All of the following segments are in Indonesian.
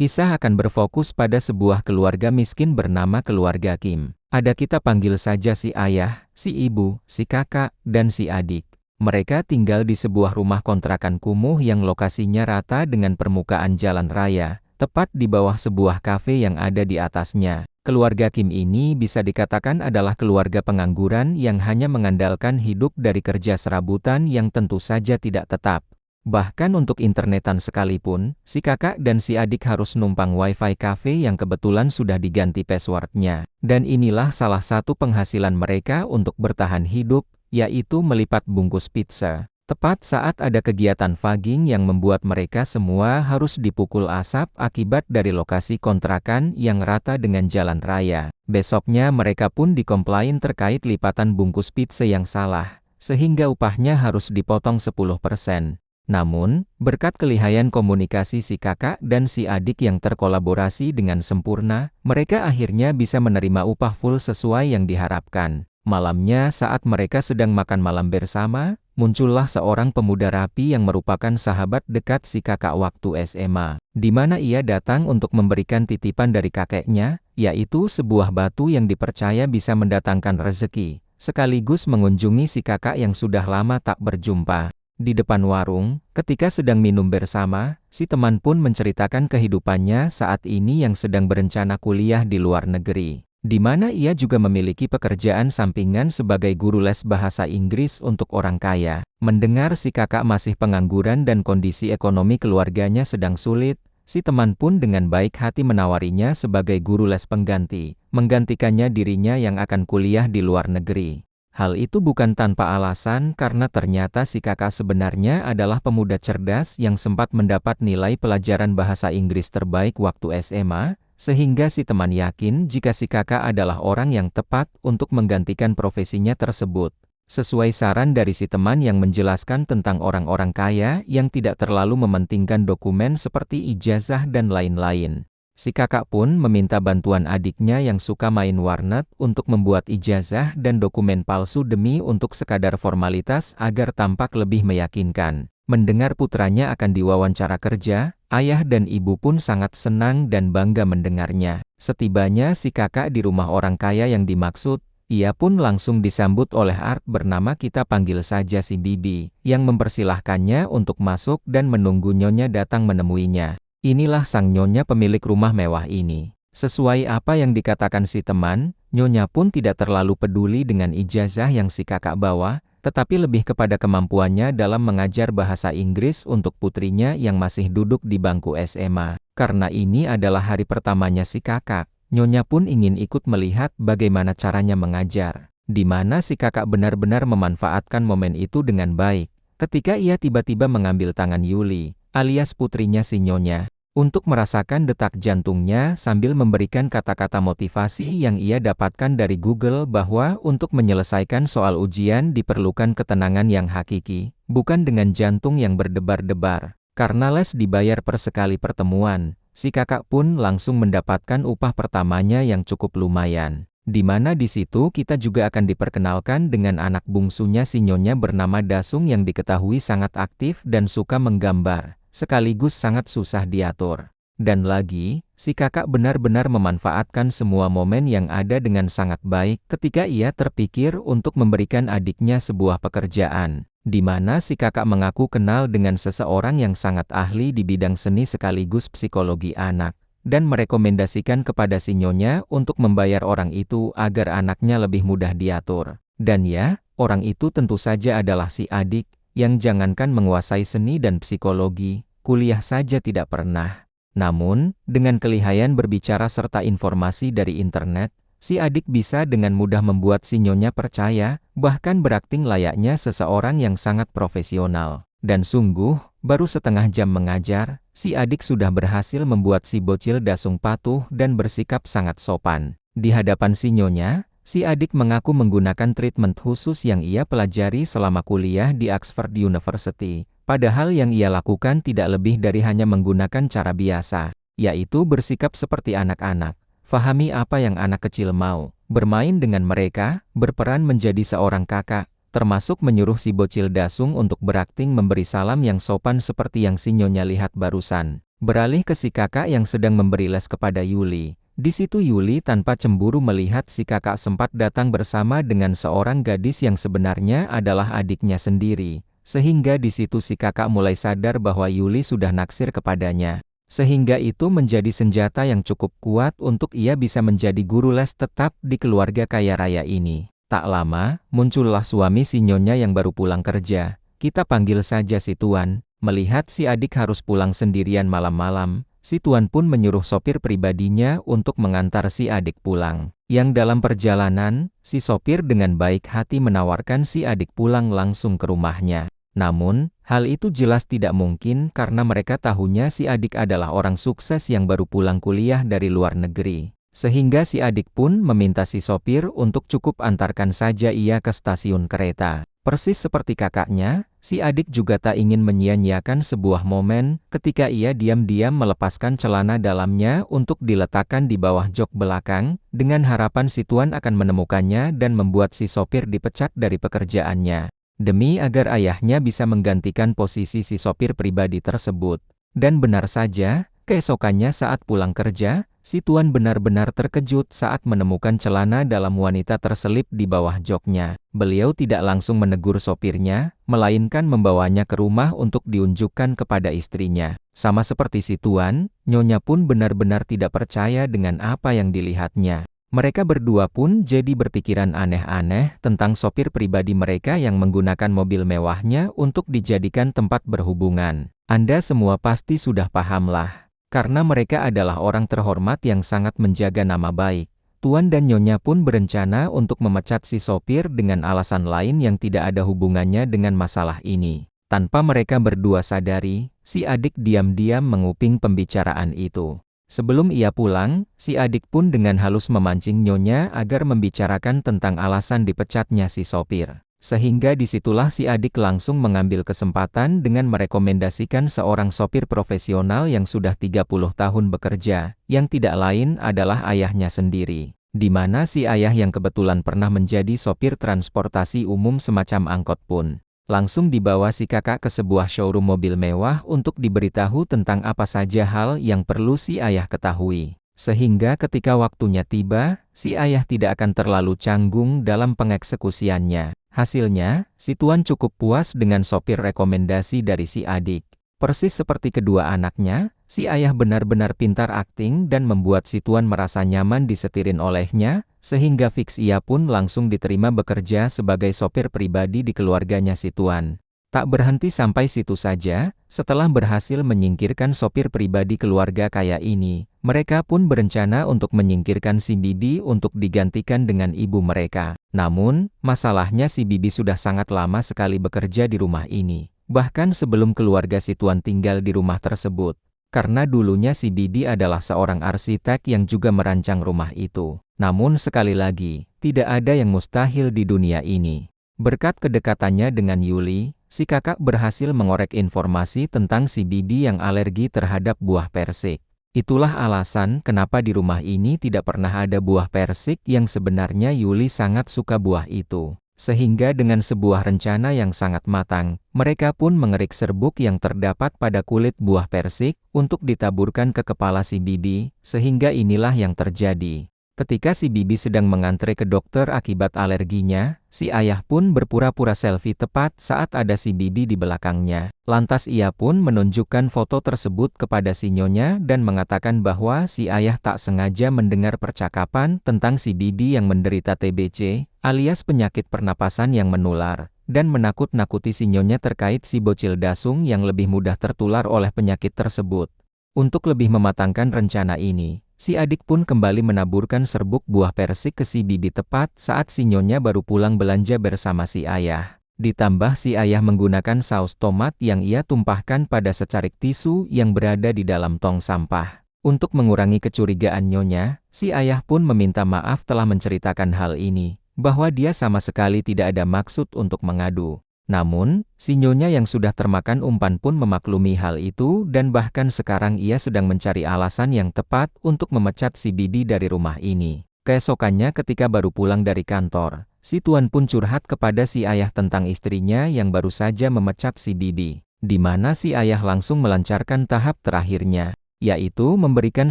Kisah akan berfokus pada sebuah keluarga miskin bernama keluarga Kim. Ada kita panggil saja si ayah, si ibu, si kakak, dan si adik. Mereka tinggal di sebuah rumah kontrakan kumuh yang lokasinya rata dengan permukaan jalan raya, tepat di bawah sebuah kafe yang ada di atasnya. Keluarga Kim ini bisa dikatakan adalah keluarga pengangguran yang hanya mengandalkan hidup dari kerja serabutan yang tentu saja tidak tetap. Bahkan untuk internetan sekalipun, si kakak dan si adik harus numpang wifi cafe yang kebetulan sudah diganti passwordnya. Dan inilah salah satu penghasilan mereka untuk bertahan hidup, yaitu melipat bungkus pizza. Tepat saat ada kegiatan fogging yang membuat mereka semua harus dipukul asap akibat dari lokasi kontrakan yang rata dengan jalan raya. Besoknya mereka pun dikomplain terkait lipatan bungkus pizza yang salah, sehingga upahnya harus dipotong 10%. Namun, berkat kelihayan komunikasi si kakak dan si adik yang terkolaborasi dengan sempurna, mereka akhirnya bisa menerima upah full sesuai yang diharapkan. Malamnya saat mereka sedang makan malam bersama, muncullah seorang pemuda rapi yang merupakan sahabat dekat si kakak waktu SMA, di mana ia datang untuk memberikan titipan dari kakeknya, yaitu sebuah batu yang dipercaya bisa mendatangkan rezeki, sekaligus mengunjungi si kakak yang sudah lama tak berjumpa. Di depan warung, ketika sedang minum bersama, si teman pun menceritakan kehidupannya saat ini yang sedang berencana kuliah di luar negeri, di mana ia juga memiliki pekerjaan sampingan sebagai guru les bahasa Inggris untuk orang kaya. Mendengar si kakak masih pengangguran dan kondisi ekonomi keluarganya sedang sulit, si teman pun dengan baik hati menawarinya sebagai guru les pengganti, menggantikannya dirinya yang akan kuliah di luar negeri. Hal itu bukan tanpa alasan karena ternyata si kakak sebenarnya adalah pemuda cerdas yang sempat mendapat nilai pelajaran bahasa Inggris terbaik waktu SMA, sehingga si teman yakin jika si kakak adalah orang yang tepat untuk menggantikan profesinya tersebut. Sesuai saran dari si teman yang menjelaskan tentang orang-orang kaya yang tidak terlalu mementingkan dokumen seperti ijazah dan lain-lain. Si kakak pun meminta bantuan adiknya yang suka main warnet untuk membuat ijazah dan dokumen palsu demi untuk sekadar formalitas agar tampak lebih meyakinkan. Mendengar putranya akan diwawancara kerja, ayah dan ibu pun sangat senang dan bangga mendengarnya. Setibanya si kakak di rumah orang kaya yang dimaksud, ia pun langsung disambut oleh Art bernama kita panggil saja si Bibi, yang mempersilahkannya untuk masuk dan menunggu nyonya datang menemuinya. Inilah sang nyonya pemilik rumah mewah ini. Sesuai apa yang dikatakan si teman, nyonya pun tidak terlalu peduli dengan ijazah yang si kakak bawa, tetapi lebih kepada kemampuannya dalam mengajar bahasa Inggris untuk putrinya yang masih duduk di bangku SMA. Karena ini adalah hari pertamanya si kakak, nyonya pun ingin ikut melihat bagaimana caranya mengajar. Di mana si kakak benar-benar memanfaatkan momen itu dengan baik, ketika ia tiba-tiba mengambil tangan Yuli, alias putrinya si nyonya, untuk merasakan detak jantungnya sambil memberikan kata-kata motivasi yang ia dapatkan dari Google bahwa untuk menyelesaikan soal ujian diperlukan ketenangan yang hakiki, bukan dengan jantung yang berdebar-debar. Karena les dibayar per sekali pertemuan, si kakak pun langsung mendapatkan upah pertamanya yang cukup lumayan. Di mana di situ kita juga akan diperkenalkan dengan anak bungsunya si nyonya bernama Dasung yang diketahui sangat aktif dan suka menggambar, sekaligus sangat susah diatur. Dan lagi, si kakak benar-benar memanfaatkan semua momen yang ada dengan sangat baik ketika ia terpikir untuk memberikan adiknya sebuah pekerjaan, di mana si kakak mengaku kenal dengan seseorang yang sangat ahli di bidang seni sekaligus psikologi anak, dan merekomendasikan kepada si nyonya untuk membayar orang itu agar anaknya lebih mudah diatur. Dan ya, orang itu tentu saja adalah si adik, yang jangankan menguasai seni dan psikologi, kuliah saja tidak pernah. Namun, dengan kelihayan berbicara serta informasi dari internet, si adik bisa dengan mudah membuat si nyonya percaya, bahkan berakting layaknya seseorang yang sangat profesional. Dan sungguh, baru setengah jam mengajar, si adik sudah berhasil membuat si bocil Dasung patuh dan bersikap sangat sopan. Di hadapan si nyonya, si adik mengaku menggunakan treatment khusus yang ia pelajari selama kuliah di Oxford University. Padahal yang ia lakukan tidak lebih dari hanya menggunakan cara biasa, yaitu bersikap seperti anak-anak. Fahami apa yang anak kecil mau, bermain dengan mereka, berperan menjadi seorang kakak, termasuk menyuruh si bocil Dasung untuk berakting memberi salam yang sopan seperti yang si nyonya lihat barusan. Beralih ke si kakak yang sedang memberi les kepada Yuli. Di situ Yuli tanpa cemburu melihat si kakak sempat datang bersama dengan seorang gadis yang sebenarnya adalah adiknya sendiri. Sehingga di situ si kakak mulai sadar bahwa Yuli sudah naksir kepadanya. Sehingga itu menjadi senjata yang cukup kuat untuk ia bisa menjadi guru les tetap di keluarga kaya raya ini. Tak lama, muncullah suami si Nyonya yang baru pulang kerja. Kita panggil saja si Tuan. Melihat si adik harus pulang sendirian malam-malam, si Tuan pun menyuruh sopir pribadinya untuk mengantar si adik pulang. Yang dalam perjalanan, si sopir dengan baik hati menawarkan si adik pulang langsung ke rumahnya. Namun, hal itu jelas tidak mungkin karena mereka tahunya si adik adalah orang sukses yang baru pulang kuliah dari luar negeri. Sehingga si adik pun meminta si sopir untuk cukup antarkan saja ia ke stasiun kereta. Persis seperti kakaknya, si adik juga tak ingin menyia-nyiakan sebuah momen ketika ia diam-diam melepaskan celana dalamnya untuk diletakkan di bawah jok belakang, dengan harapan si Tuan akan menemukannya dan membuat si sopir dipecat dari pekerjaannya. Demi agar ayahnya bisa menggantikan posisi si sopir pribadi tersebut. Dan benar saja, keesokannya saat pulang kerja, si Tuan benar-benar terkejut saat menemukan celana dalam wanita terselip di bawah joknya. Beliau tidak langsung menegur sopirnya, melainkan membawanya ke rumah untuk diunjukkan kepada istrinya. Sama seperti si Tuan, Nyonya pun benar-benar tidak percaya dengan apa yang dilihatnya. Mereka berdua pun jadi berpikiran aneh-aneh tentang sopir pribadi mereka yang menggunakan mobil mewahnya untuk dijadikan tempat berhubungan. Anda semua pasti sudah pahamlah. Karena mereka adalah orang terhormat yang sangat menjaga nama baik. Tuan dan Nyonya pun berencana untuk memecat si sopir dengan alasan lain yang tidak ada hubungannya dengan masalah ini. Tanpa mereka berdua sadari, si adik diam-diam menguping pembicaraan itu. Sebelum ia pulang, si adik pun dengan halus memancing Nyonya agar membicarakan tentang alasan dipecatnya si sopir. Sehingga disitulah si adik langsung mengambil kesempatan dengan merekomendasikan seorang sopir profesional yang sudah 30 tahun bekerja, yang tidak lain adalah ayahnya sendiri. Di mana si ayah yang kebetulan pernah menjadi sopir transportasi umum semacam angkot pun langsung dibawa si kakak ke sebuah showroom mobil mewah untuk diberitahu tentang apa saja hal yang perlu si ayah ketahui. Sehingga ketika waktunya tiba, si ayah tidak akan terlalu canggung dalam pengeksekusiannya. Hasilnya, si Tuan cukup puas dengan sopir rekomendasi dari si adik. Persis seperti kedua anaknya, si ayah benar-benar pintar akting dan membuat si Tuan merasa nyaman disetirin olehnya, sehingga fix ia pun langsung diterima bekerja sebagai sopir pribadi di keluarganya si Tuan. Tak berhenti sampai situ saja, setelah berhasil menyingkirkan sopir pribadi keluarga kaya ini, mereka pun berencana untuk menyingkirkan si Bibi untuk digantikan dengan ibu mereka. Namun, masalahnya si Bibi sudah sangat lama sekali bekerja di rumah ini. Bahkan sebelum keluarga si Tuan tinggal di rumah tersebut. Karena dulunya si Bibi adalah seorang arsitek yang juga merancang rumah itu. Namun sekali lagi, tidak ada yang mustahil di dunia ini. Berkat kedekatannya dengan Yuli, si kakak berhasil mengorek informasi tentang si Bibi yang alergi terhadap buah persik. Itulah alasan kenapa di rumah ini tidak pernah ada buah persik yang sebenarnya Yuli sangat suka buah itu. Sehingga dengan sebuah rencana yang sangat matang, mereka pun mengerik serbuk yang terdapat pada kulit buah persik untuk ditaburkan ke kepala si Bibi, sehingga inilah yang terjadi. Ketika si Bibi sedang mengantre ke dokter akibat alerginya, si ayah pun berpura-pura selfie tepat saat ada si Bibi di belakangnya. Lantas ia pun menunjukkan foto tersebut kepada si Nyonya dan mengatakan bahwa si ayah tak sengaja mendengar percakapan tentang si Bibi yang menderita TBC, alias penyakit pernapasan yang menular, dan menakut-nakuti si Nyonya terkait si bocil dasung yang lebih mudah tertular oleh penyakit tersebut. Untuk lebih mematangkan rencana ini, si adik pun kembali menaburkan serbuk buah persik ke si Bibi tepat saat si Nyonya baru pulang belanja bersama si ayah. Ditambah si ayah menggunakan saus tomat yang ia tumpahkan pada secarik tisu yang berada di dalam tong sampah. Untuk mengurangi kecurigaan Nyonya, si ayah pun meminta maaf telah menceritakan hal ini, bahwa dia sama sekali tidak ada maksud untuk mengadu. Namun, si Nyonya yang sudah termakan umpan pun memaklumi hal itu dan bahkan sekarang ia sedang mencari alasan yang tepat untuk memecat si Bibi dari rumah ini. Keesokannya ketika baru pulang dari kantor, si Tuan pun curhat kepada si ayah tentang istrinya yang baru saja memecat si Bibi. di mana si ayah langsung melancarkan tahap terakhirnya, yaitu memberikan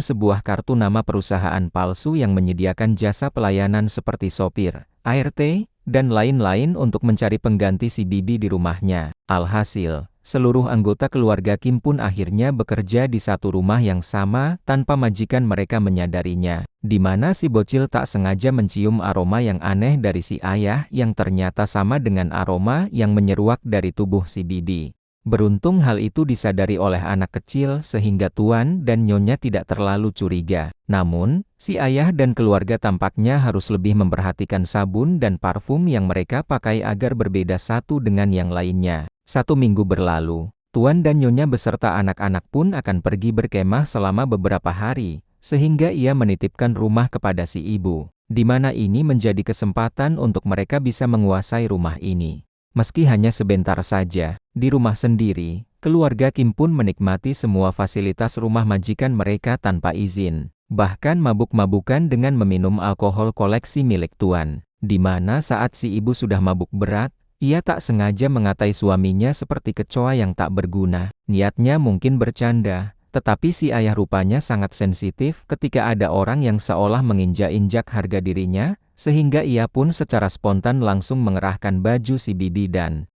sebuah kartu nama perusahaan palsu yang menyediakan jasa pelayanan seperti sopir, ART, dan lain-lain untuk mencari pengganti si bibi di rumahnya. Alhasil, seluruh anggota keluarga Kim pun akhirnya bekerja di satu rumah yang sama tanpa majikan mereka menyadarinya, di mana si bocil tak sengaja mencium aroma yang aneh dari si ayah yang ternyata sama dengan aroma yang menyeruak dari tubuh si bibi. Beruntung hal itu disadari oleh anak kecil sehingga tuan dan nyonya tidak terlalu curiga. Namun, si ayah dan keluarga tampaknya harus lebih memperhatikan sabun dan parfum yang mereka pakai agar berbeda satu dengan yang lainnya. 1 minggu berlalu, tuan dan nyonya beserta anak-anak pun akan pergi berkemah selama beberapa hari, sehingga ia menitipkan rumah kepada si ibu, di mana ini menjadi kesempatan untuk mereka bisa menguasai rumah ini. Meski hanya sebentar saja, di rumah sendiri, keluarga Kim pun menikmati semua fasilitas rumah majikan mereka tanpa izin. Bahkan mabuk-mabukan dengan meminum alkohol koleksi milik tuan. Di mana saat si ibu sudah mabuk berat, ia tak sengaja mengatai suaminya seperti kecoa yang tak berguna. Niatnya mungkin bercanda, tetapi si ayah rupanya sangat sensitif ketika ada orang yang seolah menginjak-injak harga dirinya, sehingga ia pun secara spontan langsung mengerahkan baju si bibi dan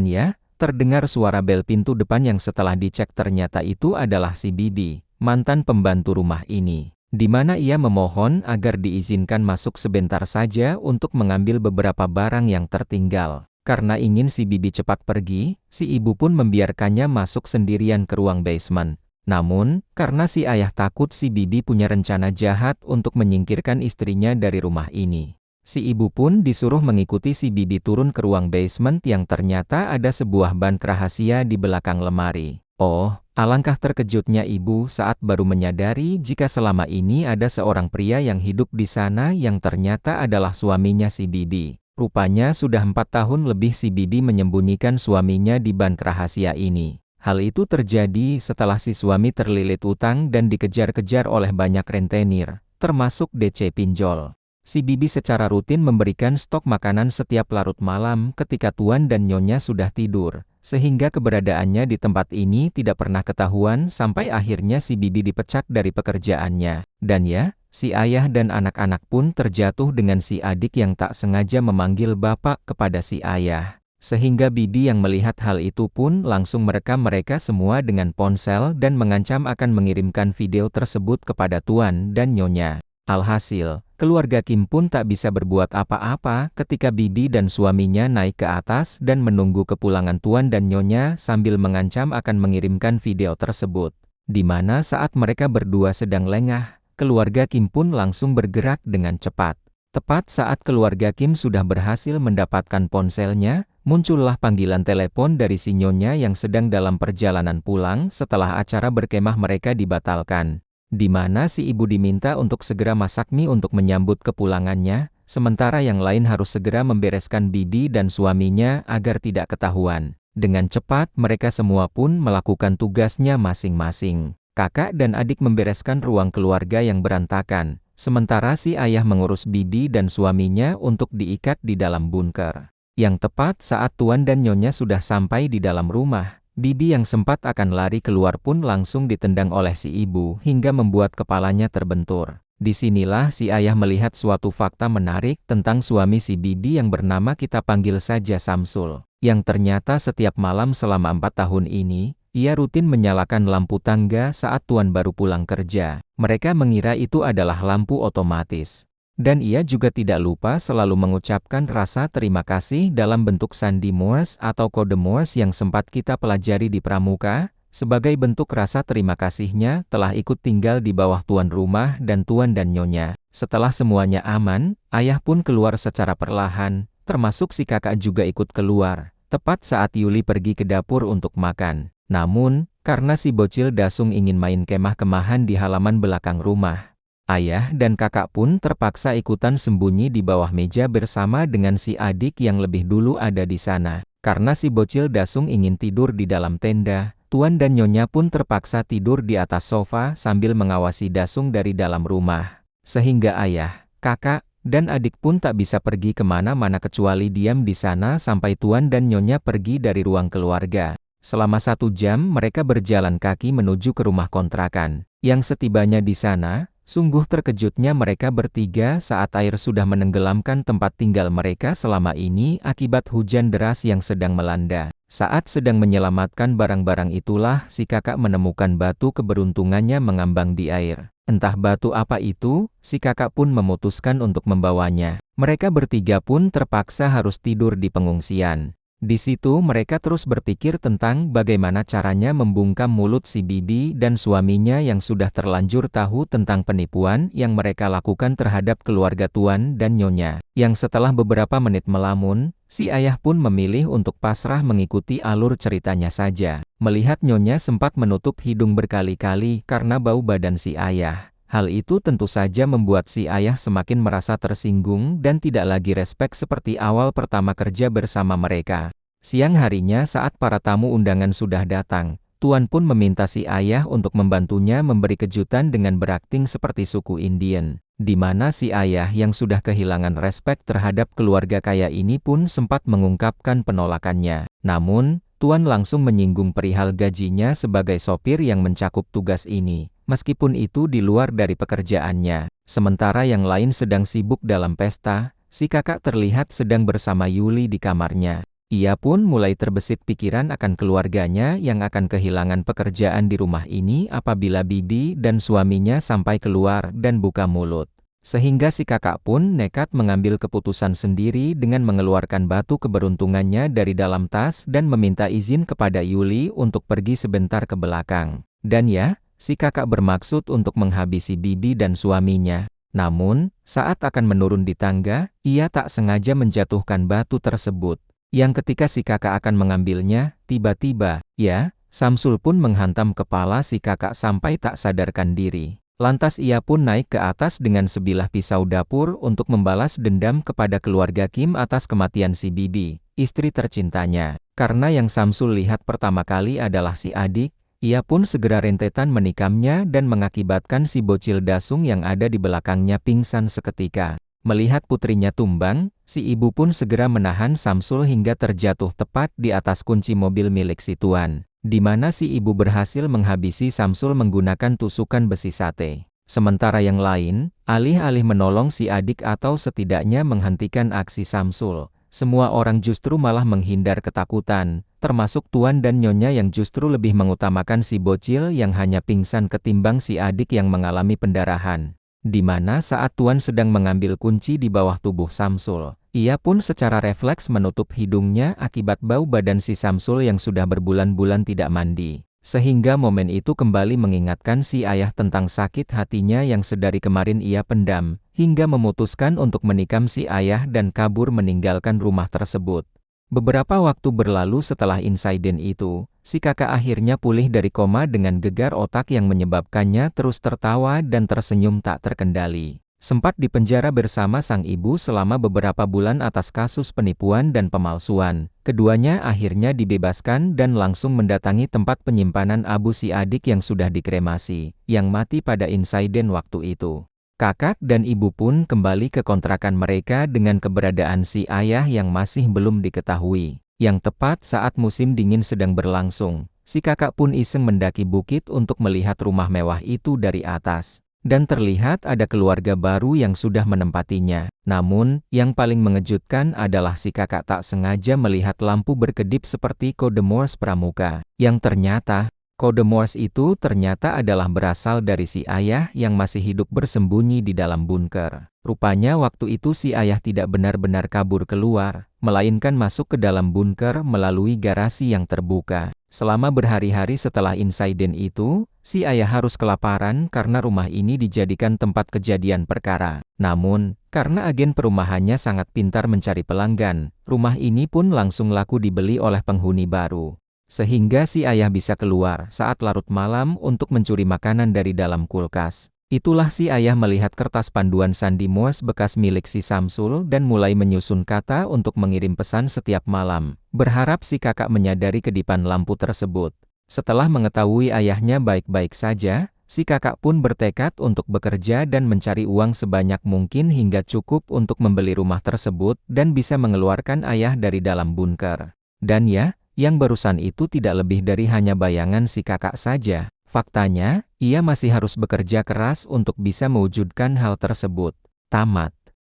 ya, terdengar suara bel pintu depan yang setelah dicek ternyata itu adalah si bibi, mantan pembantu rumah ini, di mana ia memohon agar diizinkan masuk sebentar saja untuk mengambil beberapa barang yang tertinggal. Karena ingin si bibi cepat pergi, si ibu pun membiarkannya masuk sendirian ke ruang basement. Namun, karena si ayah takut si bibi punya rencana jahat untuk menyingkirkan istrinya dari rumah ini, si ibu pun disuruh mengikuti si bibi turun ke ruang basement yang ternyata ada sebuah bank rahasia di belakang lemari. Oh, alangkah terkejutnya ibu saat baru menyadari jika selama ini ada seorang pria yang hidup di sana yang ternyata adalah suaminya si bibi. Rupanya sudah 4 tahun lebih si bibi menyembunyikan suaminya di bank rahasia ini. Hal itu terjadi setelah si suami terlilit utang dan dikejar-kejar oleh banyak rentenir, termasuk DC pinjol. Si bibi secara rutin memberikan stok makanan setiap larut malam ketika tuan dan nyonya sudah tidur, sehingga keberadaannya di tempat ini tidak pernah ketahuan sampai akhirnya si bibi dipecat dari pekerjaannya. Dan ya, si ayah dan anak-anak pun terjatuh dengan si adik yang tak sengaja memanggil bapak kepada si ayah. Sehingga bibi yang melihat hal itu pun langsung merekam mereka semua dengan ponsel dan mengancam akan mengirimkan video tersebut kepada tuan dan nyonya. Alhasil, keluarga Kim pun tak bisa berbuat apa-apa ketika bibi dan suaminya naik ke atas dan menunggu kepulangan tuan dan nyonya sambil mengancam akan mengirimkan video tersebut. Di mana saat mereka berdua sedang lengah, keluarga Kim pun langsung bergerak dengan cepat. Tepat saat keluarga Kim sudah berhasil mendapatkan ponselnya, muncullah panggilan telepon dari si nyonya yang sedang dalam perjalanan pulang setelah acara berkemah mereka dibatalkan. Di mana si ibu diminta untuk segera masak mie untuk menyambut kepulangannya, sementara yang lain harus segera membereskan bibi dan suaminya agar tidak ketahuan. Dengan cepat mereka semua pun melakukan tugasnya masing-masing. Kakak dan adik membereskan ruang keluarga yang berantakan, sementara si ayah mengurus bibi dan suaminya untuk diikat di dalam bunker. Yang tepat saat tuan dan nyonya sudah sampai di dalam rumah, bibi yang sempat akan lari keluar pun langsung ditendang oleh si ibu hingga membuat kepalanya terbentur. Disinilah si ayah melihat suatu fakta menarik tentang suami si bibi yang bernama kita panggil saja Samsul, yang ternyata setiap malam selama 4 tahun ini, ia rutin menyalakan lampu tangga saat tuan baru pulang kerja. Mereka mengira itu adalah lampu otomatis. Dan ia juga tidak lupa selalu mengucapkan rasa terima kasih dalam bentuk sandi Morse atau kode Morse yang sempat kita pelajari di pramuka, sebagai bentuk rasa terima kasihnya telah ikut tinggal di bawah tuan rumah dan tuan dan nyonya. Setelah semuanya aman, ayah pun keluar secara perlahan, termasuk si kakak juga ikut keluar, tepat saat Yuli pergi ke dapur untuk makan. Namun, karena si bocil Dasung ingin main kemah-kemahan di halaman belakang rumah, ayah dan kakak pun terpaksa ikutan sembunyi di bawah meja bersama dengan si adik yang lebih dulu ada di sana. Karena si bocil Dasung ingin tidur di dalam tenda, tuan dan nyonya pun terpaksa tidur di atas sofa sambil mengawasi Dasung dari dalam rumah. Sehingga ayah, kakak, dan adik pun tak bisa pergi kemana-mana kecuali diam di sana sampai tuan dan nyonya pergi dari ruang keluarga. Selama 1 jam mereka berjalan kaki menuju ke rumah kontrakan. Yang setibanya di sana, sungguh terkejutnya mereka bertiga saat air sudah menenggelamkan tempat tinggal mereka selama ini akibat hujan deras yang sedang melanda. Saat sedang menyelamatkan barang-barang itulah si kakak menemukan batu keberuntungannya mengambang di air. Entah batu apa itu, si kakak pun memutuskan untuk membawanya. Mereka bertiga pun terpaksa harus tidur di pengungsian. Di situ mereka terus berpikir tentang bagaimana caranya membungkam mulut si bibi dan suaminya yang sudah terlanjur tahu tentang penipuan yang mereka lakukan terhadap keluarga tuan dan nyonya. Yang setelah beberapa menit melamun, si ayah pun memilih untuk pasrah mengikuti alur ceritanya saja. Melihat nyonya sempat menutup hidung berkali-kali karena bau badan si ayah. Hal itu tentu saja membuat si ayah semakin merasa tersinggung dan tidak lagi respek seperti awal pertama kerja bersama mereka. Siang harinya saat para tamu undangan sudah datang, tuan pun meminta si ayah untuk membantunya memberi kejutan dengan berakting seperti suku Indian, di mana si ayah yang sudah kehilangan respek terhadap keluarga kaya ini pun sempat mengungkapkan penolakannya. Namun, tuan langsung menyinggung perihal gajinya sebagai sopir yang mencakup tugas ini. Meskipun itu di luar dari pekerjaannya. Sementara yang lain sedang sibuk dalam pesta, si kakak terlihat sedang bersama Yuli di kamarnya. Ia pun mulai terbesit pikiran akan keluarganya yang akan kehilangan pekerjaan di rumah ini apabila bibi dan suaminya sampai keluar dan buka mulut. Sehingga si kakak pun nekat mengambil keputusan sendiri dengan mengeluarkan batu keberuntungannya dari dalam tas dan meminta izin kepada Yuli untuk pergi sebentar ke belakang. Dan ya, si kakak bermaksud untuk menghabisi bibi dan suaminya. Namun, saat akan menurun di tangga, ia tak sengaja menjatuhkan batu tersebut. Yang ketika si kakak akan mengambilnya, tiba-tiba, ya, Samsul pun menghantam kepala si kakak sampai tak sadarkan diri. Lantas ia pun naik ke atas dengan sebilah pisau dapur untuk membalas dendam kepada keluarga Kim atas kematian si bibi, istri tercintanya. Karena yang Samsul lihat pertama kali adalah si adik, ia pun segera rentetan menikamnya dan mengakibatkan si bocil dasung yang ada di belakangnya pingsan seketika. Melihat putrinya tumbang, si ibu pun segera menahan Samsul hingga terjatuh tepat di atas kunci mobil milik si tuan, di mana si ibu berhasil menghabisi Samsul menggunakan tusukan besi sate. Sementara yang lain, alih-alih menolong si adik atau setidaknya menghentikan aksi Samsul, semua orang justru malah menghindar ketakutan, termasuk tuan dan nyonya yang justru lebih mengutamakan si bocil yang hanya pingsan ketimbang si adik yang mengalami pendarahan. Di mana saat tuan sedang mengambil kunci di bawah tubuh Samsul, ia pun secara refleks menutup hidungnya akibat bau badan si Samsul yang sudah berbulan-bulan tidak mandi. Sehingga momen itu kembali mengingatkan si ayah tentang sakit hatinya yang sedari kemarin ia pendam, hingga memutuskan untuk menikam si ayah dan kabur meninggalkan rumah tersebut. Beberapa waktu berlalu setelah insiden itu, si kakak akhirnya pulih dari koma dengan gegar otak yang menyebabkannya terus tertawa dan tersenyum tak terkendali. Sempat dipenjara bersama sang ibu selama beberapa bulan atas kasus penipuan dan pemalsuan. Keduanya akhirnya dibebaskan dan langsung mendatangi tempat penyimpanan abu si adik yang sudah dikremasi, yang mati pada insiden waktu itu. Kakak dan ibu pun kembali ke kontrakan mereka dengan keberadaan si ayah yang masih belum diketahui. Yang tepat saat musim dingin sedang berlangsung, si kakak pun iseng mendaki bukit untuk melihat rumah mewah itu dari atas. Dan terlihat ada keluarga baru yang sudah menempatinya. Namun, yang paling mengejutkan adalah si kakak tak sengaja melihat lampu berkedip seperti kode Morse pramuka. Yang ternyata, kode Morse itu ternyata adalah berasal dari si ayah yang masih hidup bersembunyi di dalam bunker. Rupanya waktu itu si ayah tidak benar-benar kabur keluar, melainkan masuk ke dalam bunker melalui garasi yang terbuka. Selama berhari-hari setelah insiden itu, si ayah harus kelaparan karena rumah ini dijadikan tempat kejadian perkara. Namun, karena agen perumahannya sangat pintar mencari pelanggan, rumah ini pun langsung laku dibeli oleh penghuni baru. Sehingga si ayah bisa keluar saat larut malam untuk mencuri makanan dari dalam kulkas. Itulah si ayah melihat kertas panduan sandi Morse bekas milik si Samsul dan mulai menyusun kata untuk mengirim pesan setiap malam, berharap si kakak menyadari kedipan lampu tersebut. Setelah mengetahui ayahnya baik-baik saja, si kakak pun bertekad untuk bekerja dan mencari uang sebanyak mungkin hingga cukup untuk membeli rumah tersebut dan bisa mengeluarkan ayah dari dalam bunker. Dan ya, Yang barusan itu tidak lebih dari hanya bayangan si kakak saja. Faktanya, ia masih harus bekerja keras untuk bisa mewujudkan hal tersebut. Tamat.